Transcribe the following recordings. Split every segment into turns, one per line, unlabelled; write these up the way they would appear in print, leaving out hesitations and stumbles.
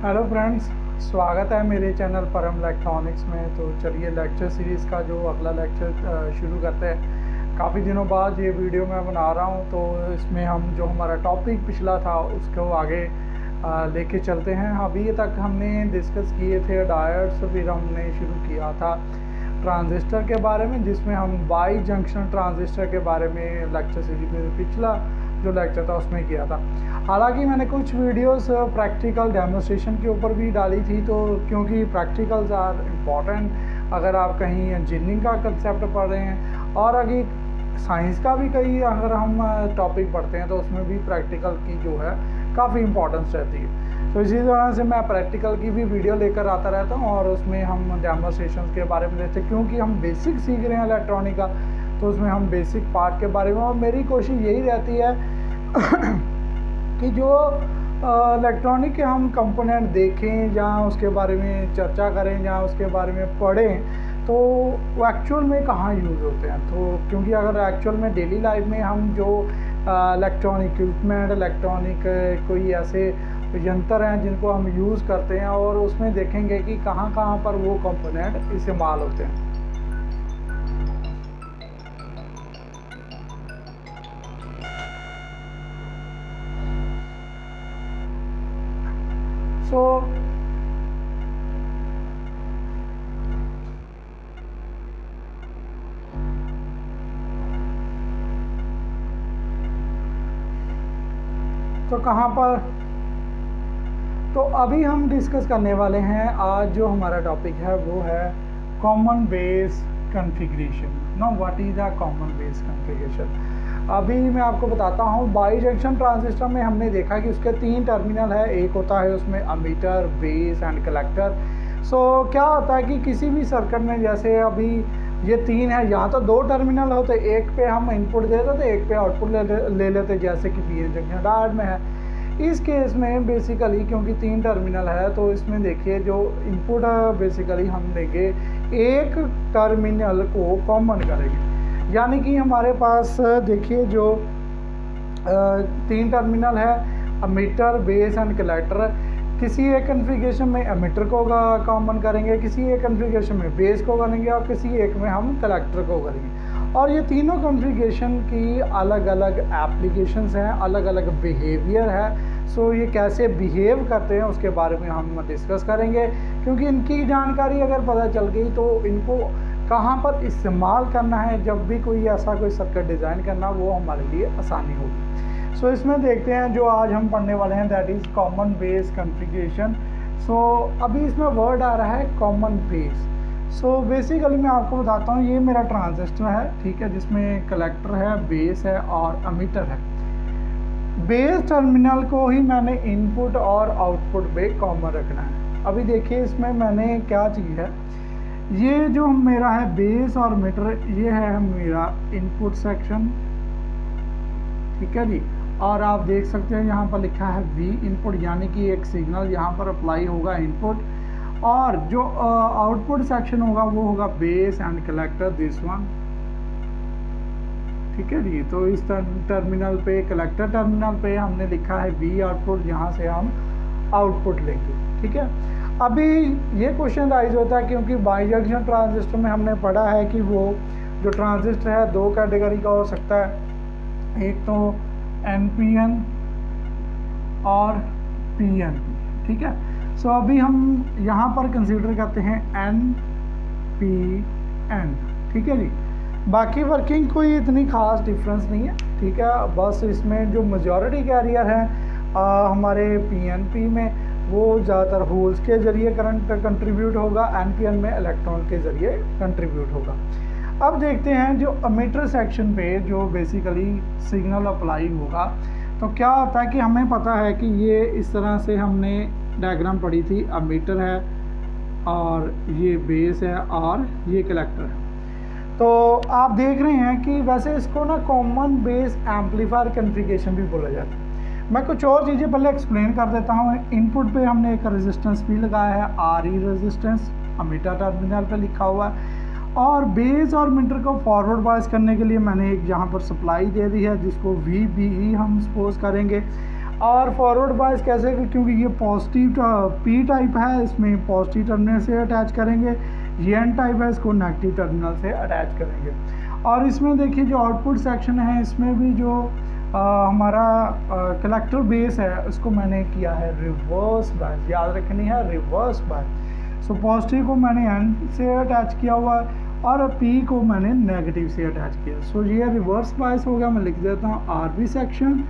Hello friends, स्वागत है मेरे चैनल परम इलेक्ट्रॉनिक्स में। तो चलिए लेक्चर सीरीज़ का जो अगला लेक्चर शुरू करते हैं। काफ़ी दिनों बाद ये वीडियो मैं बना रहा हूँ, तो इसमें हम जो हमारा टॉपिक पिछला था उसको आगे लेके चलते हैं। अभी तक हमने डिस्कस किए थे डायोड्स, फिर हमने शुरू किया था ट्रांजिस्टर के बारे में, जिसमें हम बाई जंक्शन ट्रांजिस्टर के बारे में लेक्चर सीरीज में पिछला जो लेक्चर था उसमें किया था। हालांकि मैंने कुछ वीडियोस प्रैक्टिकल डेमोन्स्ट्रेशन के ऊपर भी डाली थी, तो क्योंकि प्रैक्टिकल्स आर इम्पॉर्टेंट अगर आप कहीं इंजीनियरिंग का कंसेप्ट पढ़ रहे हैं, और अगर साइंस का भी कहीं अगर हम टॉपिक पढ़ते हैं तो उसमें भी प्रैक्टिकल की जो है काफ़ी इम्पोर्टेंस रहती है। तो इसी तरह से मैं प्रैक्टिकल की भी वीडियो लेकर आता रहता हूँ, और उसमें हम डेमोन्स्ट्रेशन के बारे में देखते हैं, क्योंकि हम बेसिक सीख रहे हैं इलेक्ट्रॉनिक का, तो उसमें हम बेसिक पार्ट के बारे में। और मेरी कोशिश यही रहती है कि जो इलेक्ट्रॉनिक के हम कंपोनेंट देखें, जहाँ उसके बारे में चर्चा करें, जहाँ उसके बारे में पढ़ें, तो वो एक्चुअल में कहाँ यूज़ होते हैं। तो क्योंकि अगर एक्चुअल में डेली लाइफ में हम जो इलेक्ट्रॉनिक इक्विपमेंट, इलेक्ट्रॉनिक कोई ऐसे यंत्र हैं जिनको हम यूज़ करते हैं, और उसमें देखेंगे कि कहाँ कहाँ पर वो कंपोनेंट इस्तेमाल होते हैं। तो कहाँ पर, तो अभी हम डिस्कस करने वाले हैं। आज जो हमारा टॉपिक है वो है common base configuration. Now what is a common base configuration. अभी मैं आपको बताता हूँ। बाई जंक्शन ट्रांजिस्टर में हमने देखा कि उसके 3 टर्मिनल है। एक होता है उसमें अमीटर, बेस एंड कलेक्टर। सो क्या होता है कि किसी भी सर्किट में, जैसे अभी ये 3 है, यहाँ तो 2 टर्मिनल होते, एक पे हम इनपुट देते थे, एक पे आउटपुट ले लेते, जैसे कि पीएन जंक्शन डायोड में है। इस केस में बेसिकली क्योंकि 3 टर्मिनल है, तो इसमें देखिए जो इनपुट बेसिकली हम लेंगे, एक टर्मिनल को कॉमन करेंगे। यानी कि हमारे पास देखिए जो 3 टर्मिनल है, अमीटर, बेस एंड कलेक्टर। किसी एक कॉन्फ़िगरेशन में एमीटर को कॉमन करेंगे, किसी एक कॉन्फ़िगरेशन में बेस को करेंगे, और किसी एक में हम कलेक्टर को करेंगे। और ये तीनों कॉन्फ़िगरेशन की अलग अलग एप्लीकेशंस हैं, अलग अलग बिहेवियर है। सो ये कैसे बिहेव करते हैं उसके बारे में हम डिस्कस करेंगे, क्योंकि इनकी जानकारी अगर पता चल गई तो इनको कहाँ पर इस्तेमाल करना है, जब भी कोई ऐसा कोई सर्किट डिज़ाइन करना, वो हमारे लिए आसानी होगी। सो इसमें देखते हैं जो आज हम पढ़ने वाले हैं, that is common base configuration. So अभी इसमें वर्ड आ रहा है कॉमन बेस। सो बेसिकली मैं आपको बताता हूँ, ये मेरा ट्रांजिस्टर है, ठीक है, जिसमें कलेक्टर है, बेस है और अमीटर है। बेस टर्मिनल को ही मैंने इनपुट और आउटपुट पे कॉमन रखना है। अभी देखिए इसमें मैंने क्या चीज़ है, ये जो मेरा है बेस और मीटर, ये है मेरा इनपुट सेक्शन, ठीक है जी। और आप देख सकते हैं यहाँ पर लिखा है वी इनपुट, यानी कि एक सिग्नल यहाँ पर अप्लाई होगा इनपुट, और जो आउटपुट सेक्शन होगा वो होगा base and collector, this one, ठीक है जी। तो इस टर्मिनल पे, कलेक्टर टर्मिनल पे हमने लिखा है वी आउटपुट, यहाँ से हम आउटपुट लेंगे, ठीक है। अभी ये क्वेश्चन राइज होता है, क्योंकि बाई जंक्शन ट्रांजिस्टर में हमने पढ़ा है कि वो जो ट्रांजिस्टर है 2 कैटेगरी का हो सकता है, एक तो NPN और PNP, ठीक है। सो अभी हम यहाँ पर कंसीडर करते हैं NPN, ठीक है जी। बाकी वर्किंग कोई इतनी खास डिफरेंस नहीं है, ठीक है। बस इसमें जो मेजॉरिटी कैरियर है हमारे PNP में, वो ज़्यादातर होल्स के ज़रिए करंट कंट्रीब्यूट होगा, NPN में इलेक्ट्रॉन के ज़रिए कंट्रीब्यूट होगा। अब देखते हैं जो अमीटर सेक्शन पे जो बेसिकली सिग्नल अप्लाई होगा, तो क्या होता है कि हमें पता है कि ये इस तरह से हमने डायग्राम पढ़ी थी, अमीटर है और ये बेस है और ये कलेक्टर है। तो आप देख रहे हैं कि वैसे इसको ना कॉमन बेस एम्पलीफायर कॉन्फ़िगरेशन भी बोला जाता है। मैं कुछ और चीज़ें पहले एक्सप्लेन कर देता हूँ। इनपुट पे हमने एक रेजिस्टेंस भी लगाया है, RE रेजिस्टेंस, अमीटर टर्मिनल पे लिखा हुआ है, और बेस और मीटर को फॉरवर्ड बायस करने के लिए मैंने एक यहाँ पर सप्लाई दे दी है, जिसको VBE हम सपोज करेंगे। और फॉरवर्ड बायस कैसे, क्योंकि ये पॉजिटिव पी टाइप है, इसमें पॉजिटिव टर्मिनल से अटैच करेंगे, ये एन टाइप है, इसको नेगेटिव टर्मिनल से अटैच करेंगे। और इसमें देखिए जो आउटपुट सेक्शन है, इसमें भी जो हमारा कलेक्टर बेस है उसको मैंने किया है रिवर्स बायस, याद रखनी है रिवर्स बायस। सो पॉजिटिव को मैंने एन से अटैच किया हुआ है और पी को मैंने नेगेटिव से अटैच किया। सो ये रिवर्स बायस हो गया। मैं लिख देता हूँ आर बी सेक्शन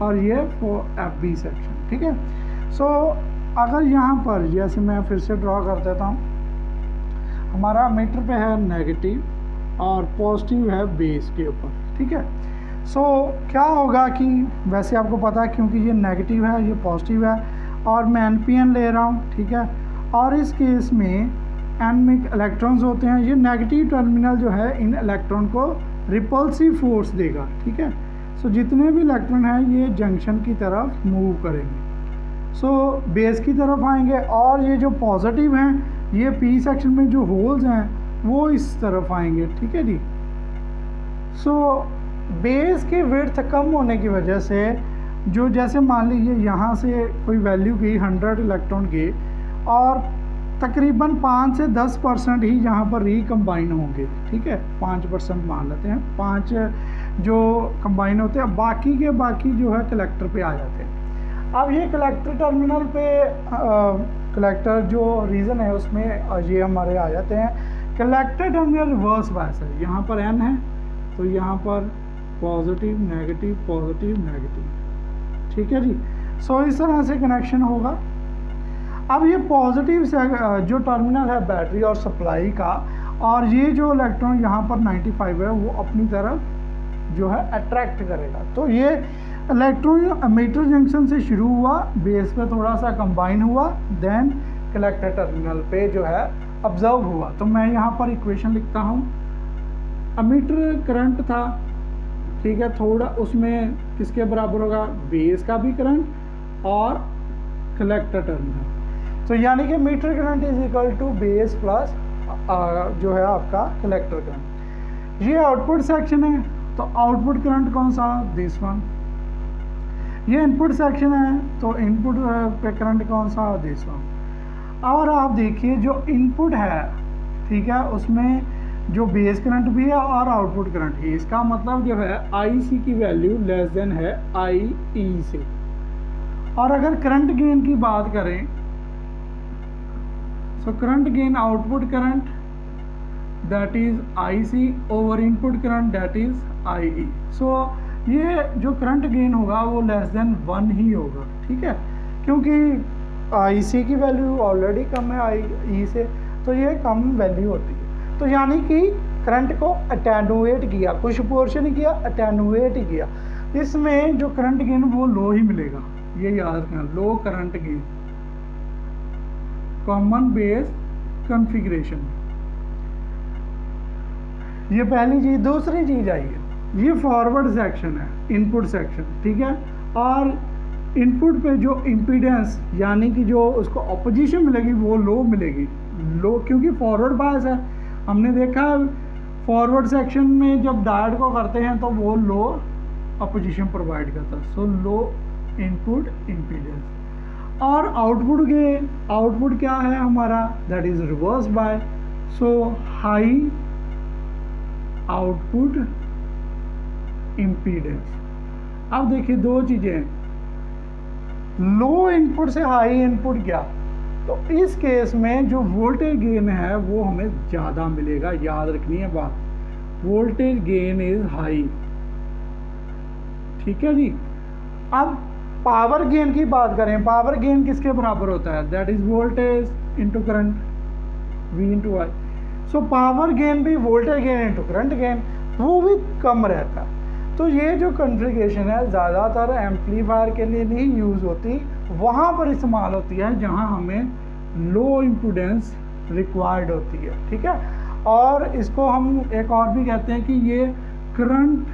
और ये एफ बी सेक्शन, ठीक है। सो अगर यहाँ पर जैसे मैं फिर से ड्रॉ कर देता हूँ, हमारा मीटर पे है नेगेटिव और पॉजिटिव है बेस के ऊपर, ठीक है। सो क्या होगा कि वैसे आपको पता है क्योंकि ये नेगेटिव है ये पॉजिटिव है और मैं एन पी एन ले रहा हूँ, ठीक है। और इस केस में एन में इलेक्ट्रॉन्स होते हैं, ये नेगेटिव टर्मिनल जो है इन इलेक्ट्रॉन को रिपल्सिव फोर्स देगा, ठीक है। सो जितने भी इलेक्ट्रॉन हैं ये जंक्शन की तरफ मूव करेंगे, सो बेस की तरफ आएंगे। और ये जो पॉजिटिव हैं ये पी सेक्शन में जो होल्स हैं वो इस तरफ आएंगे, ठीक है जी। सो बेस की विड्थ कम होने की वजह से जो जैसे मान लीजिए यहाँ से कोई वैल्यू गई 100 इलेक्ट्रॉन की और तकरीबन 5 से 10% ही यहाँ पर रिकम्बाइन होंगे, ठीक है। 5% मान लेते हैं, 5 जो कंबाइन होते हैं, बाकी के बाकी जो है कलेक्टर पे आ जाते हैं। अब ये कलेक्टर टर्मिनल पे कलेक्टर जो रीज़न है उसमें ये हमारे आ जाते हैं। कलेक्टर टर्मिनल रिवर्स बायस है, यहाँ पर एन है तो यहाँ पर पॉजिटिव नेगेटिव पॉजिटिव नेगेटिव, ठीक है जी। सो इस तरह से कनेक्शन होगा। अब ये पॉजिटिव से जो टर्मिनल है बैटरी और सप्लाई का, और ये जो इलेक्ट्रॉन यहाँ पर 95 है वो अपनी तरफ जो है अट्रैक्ट करेगा। तो ये इलेक्ट्रॉन एमिटर जंक्शन से शुरू हुआ, बेस पे थोड़ा सा कंबाइन हुआ, देन कलेक्टर टर्मिनल पे जो है ऑब्जर्व हुआ। तो मैं यहाँ पर इक्वेशन लिखता हूँ, एमिटर करंट था, ठीक है, थोड़ा उसमें किसके बराबर होगा, बेस का भी करंट और कलेक्टर टर्मिनल। तो यानी कि meter current is equal to base plus जो है आपका कलेक्टर करंट। ये आउटपुट सेक्शन है तो आउटपुट करंट कौन सा, दिस वन। ये इनपुट सेक्शन है तो इनपुट पे करंट कौन सा, दिस वन। और आप देखिए जो इनपुट है, ठीक है, उसमें जो बेस करंट भी है और आउटपुट करंट है। इसका मतलब जो है आई सी की वैल्यू लेस देन है आई ई से। और अगर करंट गेन की बात करें, so current gain output current that is I C over input current that is I E. So ये जो करंट गेन होगा वो लेस देन 1 ही होगा, ठीक है, क्योंकि आई सी की वैल्यू ऑलरेडी कम है आई ई से, तो ये कम वैल्यू होती है। तो यानी कि करंट को अटेनुएट किया, कुछ पोर्शन ही किया, अटेनुएट ही किया। इसमें जो करंट गेन वो लो ही मिलेगा, ये याद रखना, low current gain, common base configuration. ये पहली चीज। दूसरी चीज आई है, ये फॉरवर्ड सेक्शन है, इनपुट सेक्शन, ठीक है। और इनपुट पे जो इम्पीडेंस यानी कि जो उसको ऑपोजिशन मिलेगी वो लो मिलेगी, लो, क्योंकि फॉरवर्ड बायस है। हमने देखा फॉरवर्ड सेक्शन में जब डायोड को करते हैं तो वो लो अपोजिशन प्रोवाइड करता है, सो लो इनपुट इम्पीडेंस। और आउटपुट गेन, आउटपुट क्या है हमारा, that is reverse by, so high output impedance. अब देखिए दो चीजें, लो इनपुट से हाई इनपुट गया तो इस केस में जो वोल्टेज गेन है वो हमें ज़्यादा मिलेगा, याद रखनी है बात, वोल्टेज गेन इज हाई, ठीक है जी। अब पावर गेन की बात करें, पावर गेन किसके बराबर होता है, that is voltage into current, V into I. So power gain भी voltage gain into current gain, वो भी कम रहता है। तो ये जो कॉन्फ़िगरेशन है ज़्यादातर एम्पलीफायर के लिए नहीं यूज़ होती, वहाँ पर इस्तेमाल होती है जहाँ हमें लो इम्पीडेंस रिक्वायर्ड होती है, ठीक है। और इसको हम एक और भी कहते हैं कि ये करंट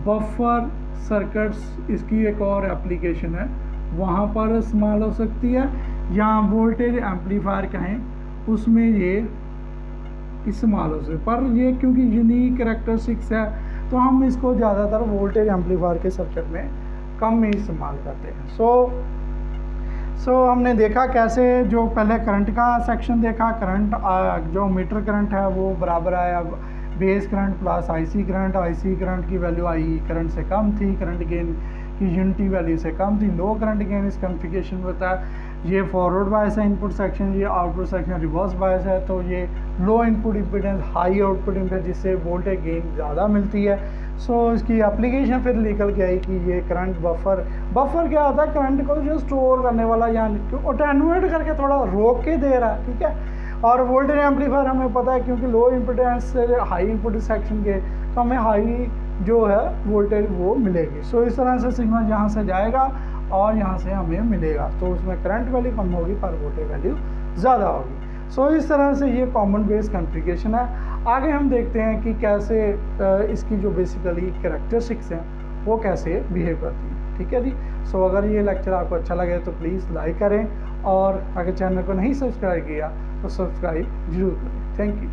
बफर सर्किट्स, इसकी एक और एप्लीकेशन है, वहाँ पर इस्तेमाल हो सकती है, या वोल्टेज एम्पलीफायर कहें उसमें ये इस्तेमाल हो सकती है। पर ये क्योंकि यूनिक कैरेक्टरिस्टिक्स है तो हम इसको ज़्यादातर वोल्टेज एम्पलीफायर के सर्किट में कम ही इस्तेमाल करते हैं। सो हमने देखा कैसे, जो पहले करंट का सेक्शन देखा, करंट जो मीटर करंट है वो बराबर आया base current plus IC current की वैल्यू आई करंट से कम थी, करंट गेन की यूनिटी वैल्यू से कम थी। लो करंट गेन इस कॉन्फ़िगरेशन में होता है, ये फॉरवर्ड बायस है इनपुट सेक्शन, ये आउटपुट सेक्शन रिवर्स बायस है, तो ये low input impedance high output impedance जिससे वोल्टेज गेन ज़्यादा मिलती है। सो इसकी एप्लीकेशन फिर निकल के आई कि ये करंट बफर क्या होता है, करंट को जो स्टोर करने वाला या अटेनुएट करके थोड़ा रोक के दे रहा है, ठीक है। और वोल्टेज एम्पलीफायर हमें पता है क्योंकि लो इम्पीडेंस से हाई इनपुट सेक्शन के, तो हमें हाई जो है वोल्टेज वो मिलेगी। सो इस तरह से सिग्नल यहाँ से जाएगा और यहाँ से हमें मिलेगा, तो उसमें करंट वैल्यू कम होगी पर वोल्टेज वैल्यू ज़्यादा होगी। सो इस तरह से ये कॉमन बेस कॉन्फ़िगरेशन है। आगे हम देखते हैं कि कैसे इसकी जो बेसिकली कैरेक्टरिस्टिक्स हैं वो कैसे बिहेव करती हैं, ठीक है जी। सो अगर ये लेक्चर आपको अच्छा लगे तो प्लीज़ लाइक करें, और अगर चैनल को नहीं सब्सक्राइब किया तो सब्सक्राइब जरूर करें। Thank you.